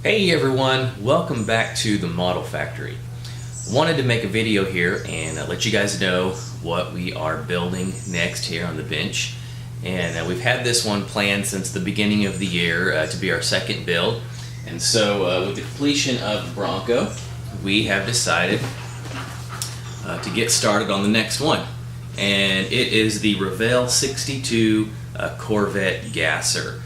Hey everyone, welcome back to the Model Factory. Wanted to make a video here and let you guys know what we are building next here on the bench. And we've had this one planned since the beginning of the year to be our second build. And so with the completion of Bronco, we have decided to get started on the next one. And it is the Revell 62 Corvette Gasser.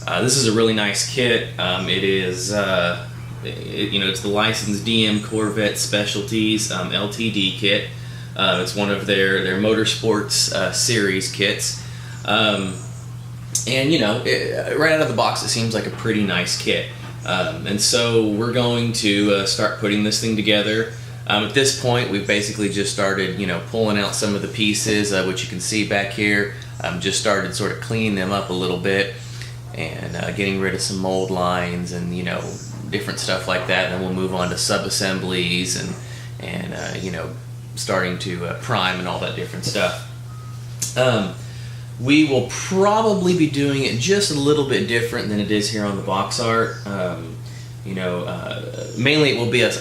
This is a really nice kit. It is, it's the licensed DM Corvette Specialties LTD kit. It's one of their motorsports series kits. And right out of the box, it seems like a pretty nice kit. And so we're going to start putting this thing together. At this point, we've basically just started, pulling out some of the pieces, which you can see back here. Just started sort of cleaning them up a little bit and getting rid of some mold lines and different stuff like that. And then we'll move on to sub-assemblies and starting to prime and all that different stuff. We will probably be doing it just a little bit different than it is here on the box art. Mainly it will be a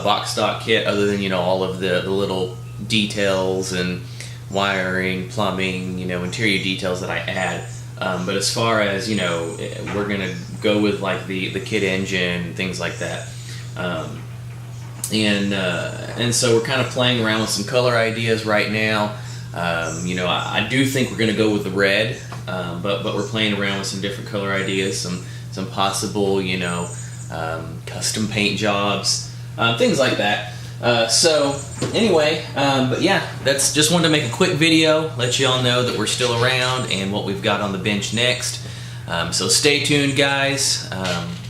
box stock kit, other than all of the little details and wiring, plumbing, interior details that I add. But as far as we're gonna go with like the kit engine, things like that. And so we're kind of playing around with some color ideas right now. I do think we're gonna go with the red, but we're playing around with some different color ideas, some possible custom paint jobs, things like that. So anyway, but yeah, that's just wanted to make a quick video, let you all know that we're still around and what we've got on the bench next. So stay tuned, guys.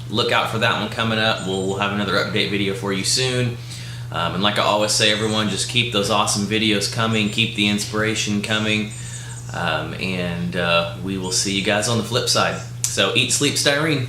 Look out for that one coming up. We'll have another update video for you soon. And like I always say, everyone, just keep those awesome videos coming, keep the inspiration coming, and we will see you guys on the flip side. So eat, sleep, styrene.